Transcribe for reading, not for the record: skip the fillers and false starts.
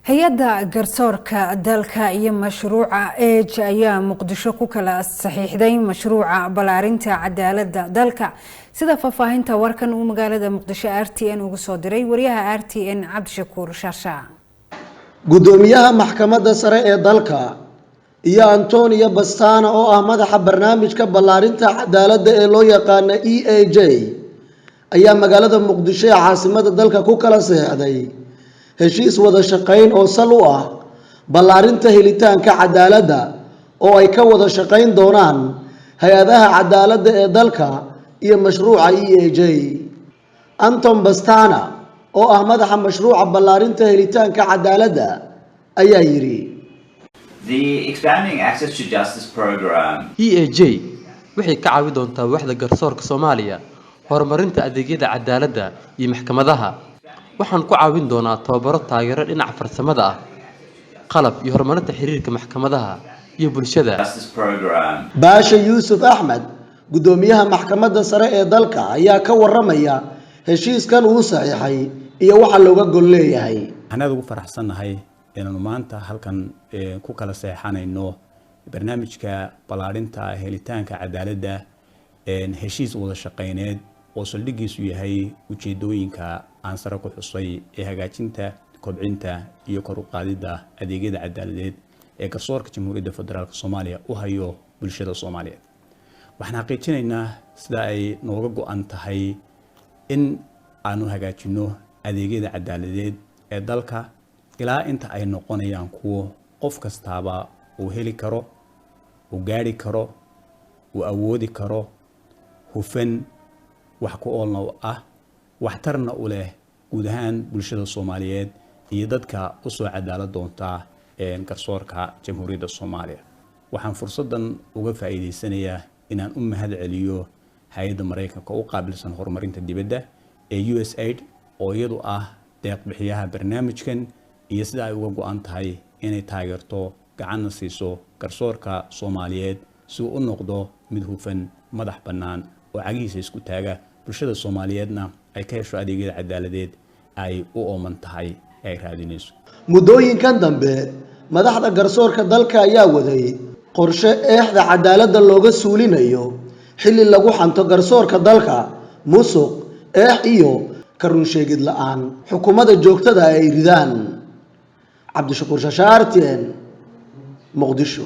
hay-adda garsoorka dalka iyo mashruuca EJ ayaa muqdisho ku kala saxiixday mashruuca balaarinta cadaaladda dalka sida faahfaahinta warkan uu magaalada muqdisho RTN ugu soo diray wariyaha RTN Cabdishakuur Shaasha. gudoomiyaha maxkamadda sare ee dalka iyo Antonio Bastana oo ah madaxa barnaamijka balaarinta cadaaladda ee loo yaqaan EAJ ayaa magaalada muqdisho ee caasimadda dalka ku kala saxiixday heshiis wada shaqayn oo sal u ah balaarinta helitaanka cadaaladda oo ay ka wada shaqayn doonaan hay'adaha cadaaladda ee dalka iyo mashruuca EAJ. Anton Bastana oo ah madaxa mashruuca balaarinta helitaanka cadaaladda ayaa yiri The Expanding Access to Justice program EAJ waxay ka caawin doontaa waaxda garsoorka Soomaaliya horumarinta adeegyada cadaaladda iyo maxkamadaha. waxaan ku caawin doonaa tababaro taageero dhinaca farsamada ah qalab iyo horumarinta xiriirka maxkamadaha iyo bulshada. Baasha Yuusuf Axmed gudoomiyaha maxkamadda sare ee dalka ayaa ka waramaya heshiiskan uu saxiixay iyo waxa looga gol leeyahay. Waxaan ugu faraxsanahay inaanu maanta halkan ku kala saxiixanayno barnaamijka balaarinta helitaanka cadaaladda heshiis wada shaqayneed oo saldhigiisu yahay ujeedooyinka aan sare ku xusay ee hagaajinta kobcinta iyo kor u qaadida adeegyada cadaaladeed ee garsoorka Jamhuuriyadda Federaalka Soomaaliya u hayo bulshada Soomaaliyeed. waxaan xaqiijinaynaa sida ay nooga go'an tahay in aanu hagaajino adeegyada cadaaladeed ee dalka ilaa inta ay noqonayaan kuwo qof kastaaba uu heli karo uu gaari karo uu awoodi karo hufan wax ku oolna ah waxtarna u leh guud ahaan bulshada Soomaaliyeed iyo dadka u soo cadaalad doonta garsoorka Jamhuuriyadda Soomaaliya. waxaan fursadan uga faa'iideysanayaa inaan u mahad celiyo hay'adda Mareykanka oo qaabilsan horumarinta dibadda ee USAID oo iyadu ah deeq bixiyaha barnaamijkan iyo sida ay uga go'an tahay inay taageerto gacanna siiso garsoorka Soomaaliyeed si uu u noqdo mid hufan madax bannaan oo cagihiisa isku taaga bulshada Soomaaliyeedna ay ka hesho adeegyada cadaaladeed ay u ooman tahay ay raadinayso. muddooyinkan dambe madaxda garsoorka dalka ayaa waday qorshe eexda cadaaladda looga suulinayo xilli lagu xanto garsoorka dalka musuq eex iyo ka run sheegid la'aan xukuumadda joogtada ay ridaan. Cabdishakuur Shaasha, RTN, Muqdisho.